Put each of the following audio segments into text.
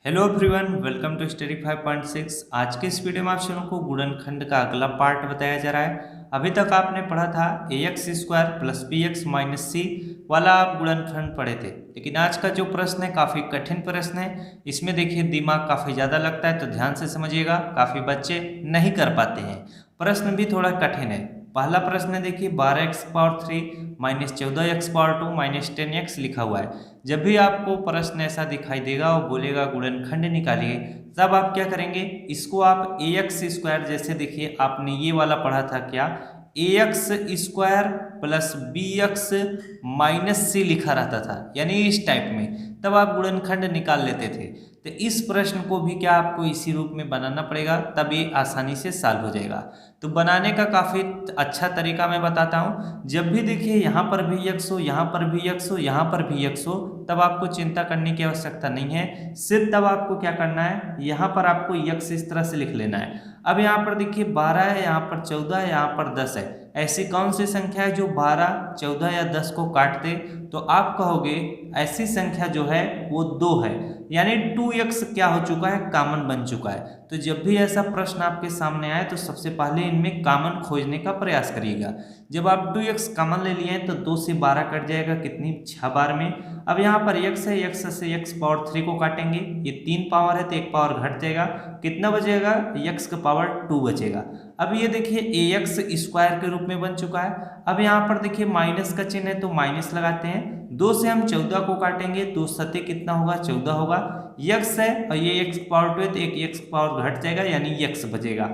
Hello everyone, welcome to study 5.6। आज के इस वीडियो में आप सभी को गुणनखंड का अगला पार्ट बताया जा रहा है। अभी तक आपने पढ़ा था ax² प्लस bx माइनस सी वाला आप गुणनखंड पढ़े थे, लेकिन आज का जो प्रश्न है काफ़ी कठिन प्रश्न है। इसमें देखिए दिमाग काफ़ी ज़्यादा लगता है, तो ध्यान से समझिएगा। काफ़ी बच्चे नहीं कर पाते हैं, प्रश्न भी थोड़ा कठिन है। पहला प्रश्न है, देखिए 12x³ minus 14x² minus 10x लिखा हुआ है। जब भी आपको प्रश्न ऐसा दिखाई देगा और बोलेगा गुणनखंड निकालिए, तब आप क्या करेंगे, इसको आप ax² जैसे देखिए आपने ये वाला पढ़ा था क्या, ax² प्लस bx माइनस सी लिखा रहता था, यानी इस टाइप में, तब आप गुणनखंड निकाल लेते थे। तो इस प्रश्न को भी क्या आपको इसी रूप में बनाना पड़ेगा, तब ये आसानी से सॉल्व हो जाएगा। तो बनाने का काफ़ी अच्छा तरीका मैं बताता हूँ। जब भी देखिए यहाँ पर भी x हो, यहाँ पर भी x हो, यहाँ पर भी x हो, तब आपको चिंता करने की आवश्यकता नहीं है। सिर्फ तब आपको क्या करना है, यहाँ पर आपको x इस तरह से लिख लेना है। अब यहाँ पर देखिए 12 है, यहाँ पर 14 है, यहाँ पर 10 है। ऐसी कौन सी संख्या है जो 12, 14 या 10 को काट दे? तो आप कहोगे ऐसी संख्या जो है वो 2 है, यानी 2x क्या हो चुका है, कॉमन बन चुका है। तो जब भी ऐसा प्रश्न आपके सामने आए तो सबसे पहले इनमें कॉमन खोजने का प्रयास करिएगा। जब आप 2x कॉमन ले लिए हैं तो 2 से 12 कट जाएगा, कितनी 6 बार में। अब यहाँ पर x है, x से x पावर 3 को काटेंगे, ये 3 पावर है तो 1 पावर घट जाएगा, कितना बचेगा, x का पावर 2 बचेगा। अब ये देखिए ax² के रूप में बन चुका है। अब यहाँ पर देखिए माइनस का चिन्ह है तो माइनस लगाते हैं। 2 से हम 14 को काटेंगे, 2 सते कितना होगा, 14 होगा। x है और ये x पावर 2 है तो एक x पावर घट जाएगा, यानी x बचेगा।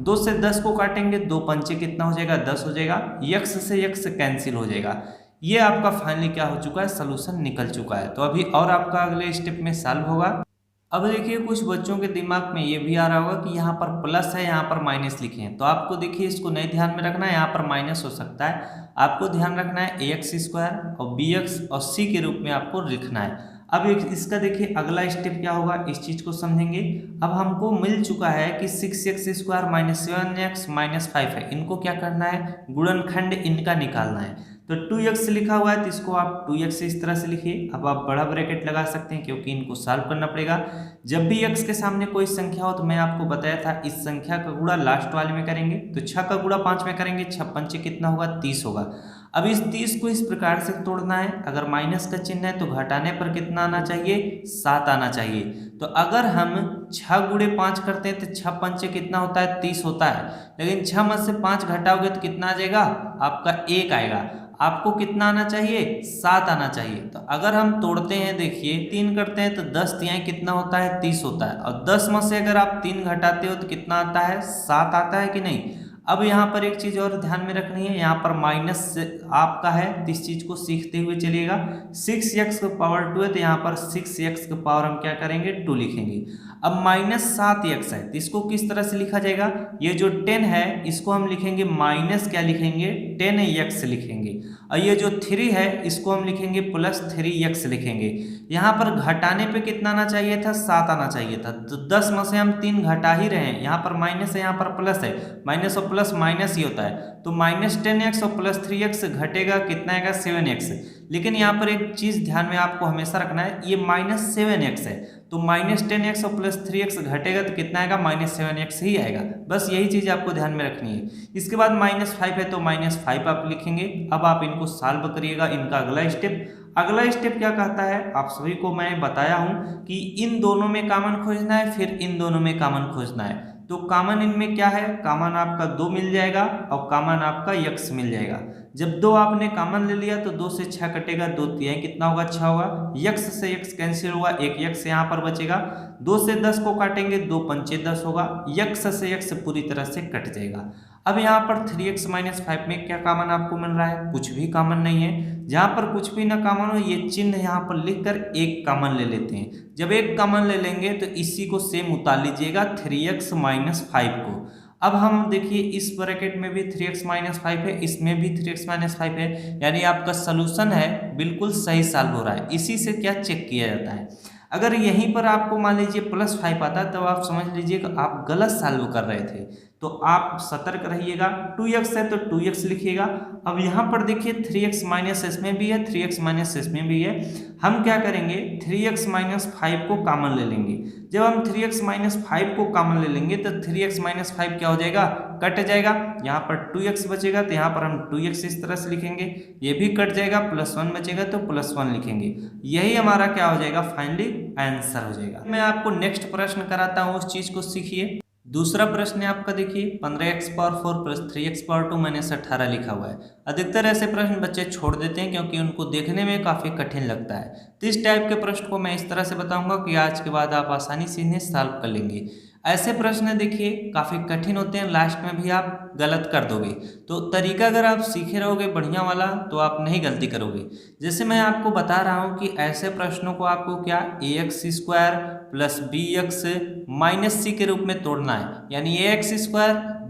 2 से 10 को काटेंगे, 2 पंचे कितना हो जाएगा, 10 हो जाएगा। x से x कैंसिल हो जाएगा। ये आपका फाइनली क्या हो चुका है, सोल्यूशन निकल चुका है। तो अभी और आपका अगले स्टेप में सॉल्व होगा। अब देखिए कुछ बच्चों के दिमाग में ये भी आ रहा होगा कि यहाँ पर प्लस है, यहाँ पर माइनस लिखे हैं, तो आपको देखिए इसको नहीं ध्यान में रखना है, यहाँ पर माइनस हो सकता है। आपको ध्यान रखना है ax² और bx और c के रूप में आपको लिखना है। अब इसका देखिए अगला स्टेप क्या होगा, इस चीज को समझेंगे। अब हमको मिल चुका है कि 6x² माइनस 7x माइनस 5 है, इनको क्या करना है, गुणनखंड इनका निकालना है। तो 2x लिखा हुआ है तो इसको आप 2x इस तरह से लिखिए। अब आप बड़ा ब्रैकेट लगा सकते हैं क्योंकि इनको सॉल्व करना पड़ेगा। जब भी x के सामने कोई संख्या हो तो मैं आपको बताया था इस संख्या का गुणा लास्ट वाले में करेंगे, तो 6 का गुणा 5 में करेंगे, 6 पंचे कितना होगा, 30 होगा। अब इस 30 को इस प्रकार से तोड़ना है, अगर माइनस का चिन्ह है तो घटाने पर कितना आना चाहिए, 7 आना चाहिए। तो अगर हम 6 गुणे 5 करते हैं तो 6 पंचे कितना होता है, 30 होता है, लेकिन 6 में से 5 घटाओगे तो कितना आ जाएगा, आपका 1 आएगा। आपको कितना आना चाहिए, 7 आना चाहिए। तो अगर हम तोड़ते हैं, देखिए 3 करते हैं तो 10 तिहाई कितना होता है, 30 होता है, और 10 में से अगर आप 3 घटाते हो तो कितना आता है, 7 आता है कि नहीं। अब यहाँ पर एक चीज और ध्यान में रखनी है, यहाँ पर माइनस आपका है तो इस चीज को सीखते हुए चलिएगा। 6x का पावर 2 है तो यहाँ पर 6x का पावर हम क्या करेंगे, 2 लिखेंगे। अब माइनस 7x है तो इसको किस तरह से लिखा जाएगा, ये जो 10 है इसको हम लिखेंगे माइनस क्या लिखेंगे, 10x लिखेंगे, और ये जो 3 है इसको हम लिखेंगे प्लस 3x लिखेंगे। यहाँ पर घटाने पे कितना आना चाहिए था, 7 आना चाहिए था, तो 10 में से हम 3 घटा ही रहे हैं, यहाँ पर माइनस है यहाँ पर प्लस है, माइनस और प्लस माइनस ही होता है, तो माइनस 10x और प्लस 3x घटेगा, कितना आएगा, 7x। लेकिन यहाँ पर एक चीज ध्यान में आपको हमेशा रखना है, ये माइनस 7x है, तो माइनस 10x और प्लस 3x घटेगा तो कितना आएगा, माइनस 7x ही आएगा। बस यही चीज आपको ध्यान में रखनी है। इसके बाद माइनस 5 है तो माइनस 5 आप लिखेंगे। अब आप इनको सॉल्व करिएगा, इनका अगला स्टेप क्या कहता है, आप सभी को मैं बताया हूं कि इन दोनों में कॉमन खोजना है, फिर इन दोनों में कॉमन खोजना है। तो कॉमन इनमें क्या है, कॉमन आपका 2 मिल जाएगा और कॉमन आपका x मिल जाएगा। जब 2 आपने कॉमन ले लिया तो 2 से 6 कटेगा, 2 तिहाई कितना होगा, 6 होगा। x से x कैंसिल होगा, एक x यहाँ पर बचेगा। 2 से 10 को काटेंगे, 2 पंचे 10 होगा, x से x पूरी तरह से कट जाएगा। अब यहाँ पर 3x माइनस 5 में क्या कॉमन आपको मिल रहा है, कुछ भी कॉमन नहीं है। जहाँ पर कुछ भी ना कॉमन हो, ये चिन्ह यहाँ पर लिखकर एक कॉमन ले लेते हैं। जब एक कॉमन ले लेंगे तो इसी को सेम उतार लीजिएगा 3x माइनस 5 को। अब हम देखिए इस ब्रैकेट में भी 3x माइनस 5 है, इसमें भी 3x माइनस 5 है, यानी आपका सोल्यूशन है बिल्कुल सही सॉल्व हो रहा है। इसी से क्या चेक किया जाता है, अगर यहीं पर आपको मान लीजिए +5 आता तो आप समझ लीजिए कि आप गलत सॉल्व कर रहे थे। तो आप सतर्क रहिएगा। 2x है तो 2x लिखिएगा। अब यहाँ पर देखिए 3x माइनस इसमें भी है, 3x माइनस इसमें भी है। हम क्या करेंगे, 3x माइनस 5 को कॉमन ले लेंगे। जब हम 3x माइनस 5 को कॉमन ले लेंगे तो 3x माइनस 5 क्या हो जाएगा, कट जाएगा। यहाँ पर 2x बचेगा तो यहाँ पर हम 2x इस तरह से लिखेंगे, ये भी कट जाएगा, +1 बचेगा तो +1 लिखेंगे। यही हमारा क्या हो जाएगा, फाइनली आंसर हो जाएगा। मैं आपको नेक्स्ट प्रश्न कराता हूँ, उस चीज को सीखिए। दूसरा प्रश्न है आपका, देखिए 15x power 4 plus 3x power 2 minus 18 लिखा हुआ है। अधिकतर ऐसे प्रश्न बच्चे छोड़ देते हैं क्योंकि उनको देखने में काफ़ी कठिन लगता है। तो इस टाइप के प्रश्न को मैं इस तरह से बताऊंगा कि आज के बाद आप आसानी से इन्हें सॉल्व कर लेंगे। ऐसे प्रश्न देखिए काफ़ी कठिन होते हैं, लास्ट में भी आप गलत कर दोगे। तो तरीका अगर आप सीखे रहोगे बढ़िया वाला तो आप नहीं गलती करोगे। जैसे मैं आपको बता रहा हूँ कि ऐसे प्रश्नों को आपको क्या ax² प्लस bx माइनस सी के रूप में तोड़ना है, यानी ax²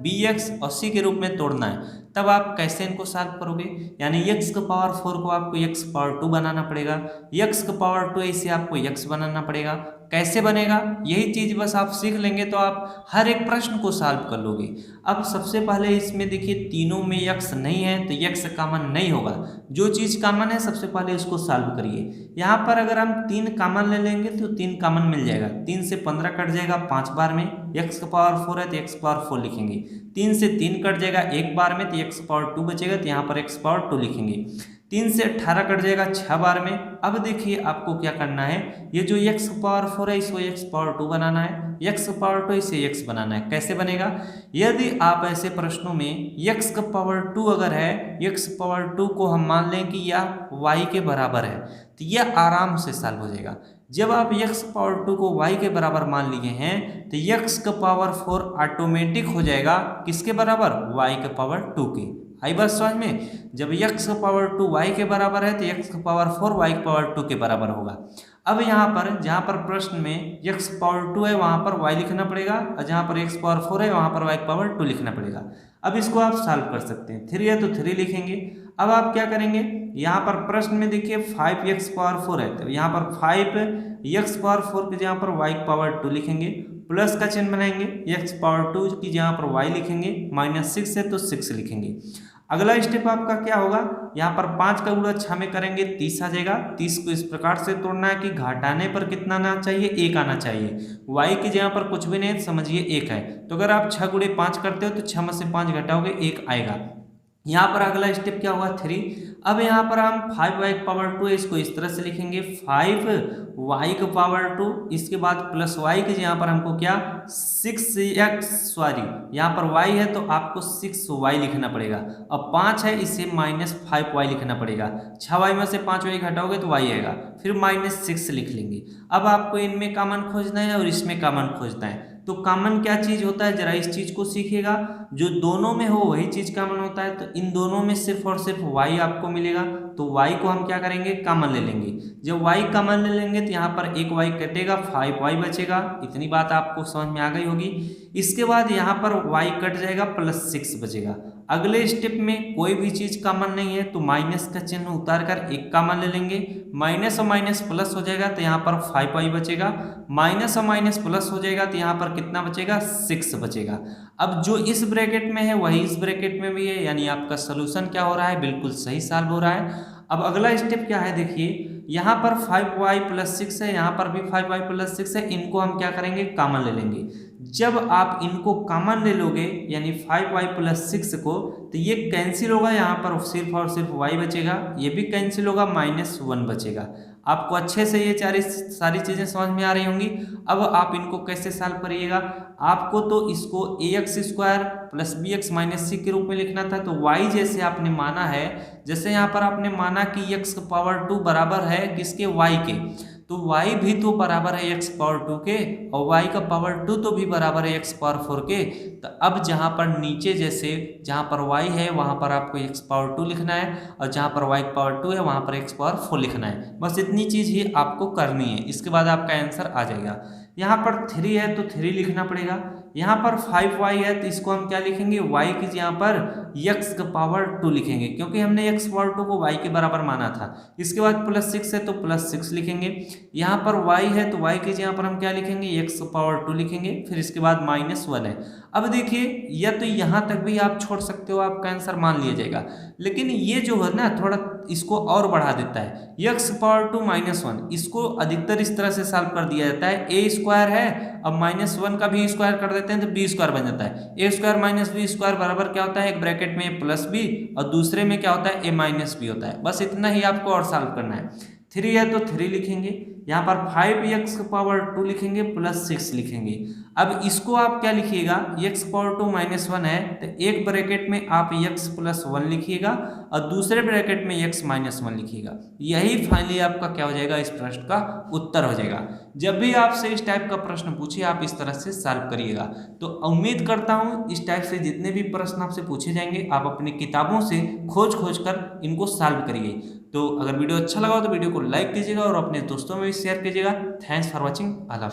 bx और c के रूप में तोड़ना है। तब आप कैसे इनको सॉल्व करोगे, यानी x का पावर 4 को आपको x पावर 2 बनाना पड़ेगा, x का पावर 2 इसे आपको x बनाना पड़ेगा। कैसे बनेगा, यही चीज बस आप सीख लेंगे तो आप हर एक प्रश्न को सॉल्व कर लोगे। अब सबसे पहले इसमें देखिए तीनों में x नहीं है तो x कॉमन नहीं होगा। जो चीज कॉमन है सबसे पहले उसको सॉल्व करिए। यहाँ पर अगर हम 3 कॉमन ले लेंगे तो 3 कॉमन मिल जाएगा। 3 से 15 कट जाएगा 5 बार में, x का पावर 4 है तो x पावर 4 लिखेंगे। 3 से 3 कट जाएगा 1 बार में तो x पावर 2 बचेगा, तो यहाँ पर x पावर 2 लिखेंगे। 3 से 18 कट जाएगा 6 बार में। अब देखिए आपको क्या करना है, ये जो x पावर 4 है इसको x पावर 2 बनाना है, x पावर 2 इसे x बनाना है। कैसे बनेगा, यदि आप ऐसे प्रश्नों में x का पावर 2 अगर है, x पावर 2 को हम मान लें कि यह y के बराबर है तो यह आराम से सॉल्व हो जाएगा। जब आप x पावर 2 को y के बराबर मान लिए हैं तो x का पावर 4 ऑटोमेटिक हो जाएगा किसके बराबर, y के पावर 2 के। आई बात समझ में, जब x का पावर 2 y के बराबर है तो x का पावर 4 y के पावर 2 के बराबर होगा। अब यहाँ पर जहाँ पर प्रश्न में x पावर 2 है वहाँ पर y लिखना पड़ेगा, और जहाँ पर x पावर 4 है वहाँ पर y पावर 2 लिखना पड़ेगा। अब इसको आप सॉल्व कर सकते हैं। 3 है तो 3 लिखेंगे। अब आप क्या करेंगे, यहाँ पर प्रश्न में देखिए 5x पावर 4 है तो यहाँ पर 5x पावर 4 की जहाँ पर y पावर 2 लिखेंगे, प्लस का चिन्ह बनाएंगे, x पावर 2 की जहाँ पर y लिखेंगे, -6 है तो 6 लिखेंगे। अगला स्टेप आपका क्या होगा, यहाँ पर 5 का गुणा 6 में करेंगे 30 आ जाएगा। 30 को इस प्रकार से तोड़ना है कि घटाने पर कितना आना चाहिए, 1 आना चाहिए। y की जगह पर कुछ भी नहीं है समझिए 1 है, तो अगर आप 6 गुणे 5 करते हो तो 6 में से 5 घटाओगे 1 आएगा। यहाँ पर अगला स्टेप क्या होगा 3। अब यहाँ पर हम 5y पावर 2 इसको इस तरह से लिखेंगे 5y का पावर 2, इसके बाद प्लस y की यहाँ पर हमको क्या 6x, सॉरी यहाँ पर y है तो आपको 6y लिखना पड़ेगा। अब 5 है इसे -5y लिखना पड़ेगा। 6y में से 5y घटाओगे तो y आएगा, फिर -6 लिख लेंगे। अब आपको इनमें कॉमन खोजना है और इसमें कॉमन खोजना है। तो कॉमन क्या चीज होता है, जरा इस चीज को सीखिएगा। जो दोनों में हो वही चीज कॉमन होता है, तो इन दोनों में सिर्फ और सिर्फ y आपको मिलेगा, तो y को हम क्या करेंगे, कॉमन ले लेंगे। जब y कॉमन ले लेंगे तो यहाँ पर एक y कटेगा, 5y बचेगा। इतनी बात आपको समझ में आ गई होगी। इसके बाद यहाँ पर y कट जाएगा, +6 बचेगा। अगले स्टेप में कोई भी चीज कॉमन नहीं है तो माइनस का चिन्ह उतार कर एक कॉमन ले लेंगे। माइनस और माइनस प्लस हो जाएगा तो यहाँ पर 5y बचेगा। माइनस और माइनस प्लस हो जाएगा तो यहाँ पर कितना बचेगा, 6 बचेगा। अब जो इस ब्रैकेट में है वही इस ब्रैकेट में भी है, यानी आपका सोल्यूशन क्या हो रहा है, बिल्कुल सही सॉल्व हो रहा है। अब अगला स्टेप क्या है, देखिए यहाँ पर 5y + 6 है, यहाँ पर भी 5y + 6 है। इनको हम क्या करेंगे, कॉमन ले लेंगे। जब आप इनको कॉमन ले लोगे यानी 5y + 6 को, तो ये कैंसिल होगा, यहाँ पर सिर्फ और सिर्फ y बचेगा, ये भी कैंसिल होगा, -1 बचेगा। आपको अच्छे से ये सारी चीज़ें समझ में आ रही होंगी। अब आप इनको कैसे सॉल्व करिएगा, आपको तो इसको ax² + bx - c के रूप में लिखना था। तो y जैसे आपने माना है, जैसे यहाँ पर आपने माना कि x का पावर 2 बराबर है किसके, y के, तो y भी तो बराबर है x पावर 2 के, और y का पावर 2 तो भी बराबर है x पावर 4 के। तो अब जहाँ पर नीचे जैसे जहाँ पर y है वहाँ पर आपको x पावर 2 लिखना है, और जहाँ पर y पावर 2 है वहाँ पर x पावर 4 लिखना है। बस इतनी चीज़ ही आपको करनी है, इसके बाद आपका आंसर आ जाएगा। यहाँ पर 3 है तो 3 लिखना पड़ेगा। यहाँ पर 5y है तो इसको हम क्या लिखेंगे, y की यहाँ पर x का पावर 2 लिखेंगे, क्योंकि हमने x पावर 2 को y के बराबर माना था। इसके बाद +6 है तो +6 लिखेंगे। यहाँ पर y है तो y की यहाँ पर हम क्या लिखेंगे, x पावर 2 लिखेंगे। फिर इसके बाद -1 है। अब देखिए या तो यहाँ तक भी आप छोड़ सकते हो, आपका आंसर मान लिया जाएगा, लेकिन ये जो है ना थोड़ा इसको और बढ़ा देता है, x पावर 2 -1, इसको अधिकतर इस तरह से सॉल्व कर दिया जाता है। a स्क्वायर है, अब -1 का भी स्क्वायर कर देते हैं तो b स्क्वायर बन जाता है। a स्क्वायर - b स्क्वायर बराबर क्या होता है, एक ब्रैकेट में a+b और दूसरे में क्या होता है, a - b होता है। बस इतना ही आपको और सॉल्व करना है। 3 है तो 3 लिखेंगे, यहाँ पर 5x पावर 2 लिखेंगे +6 लिखेंगे। अब इसको आप क्या लिखिएगा, x पावर 2 -1 है तो एक ब्रैकेट में आप x +1 लिखिएगा और दूसरे ब्रैकेट में x -1 लिखिएगा। यही फाइनली आपका क्या हो जाएगा, इस प्रश्न का उत्तर हो जाएगा। जब भी आपसे इस टाइप का प्रश्न पूछे आप इस तरह से सॉल्व करिएगा। तो उम्मीद करता हूँ इस टाइप से जितने भी प्रश्न आपसे पूछे जाएंगे आप अपनी किताबों से खोज कर इनको सॉल्व करिए। तो अगर वीडियो अच्छा लगा हो तो वीडियो को लाइक कीजिएगा और अपने दोस्तों में भी शेयर कीजिएगा। Thanks for watching, I love you.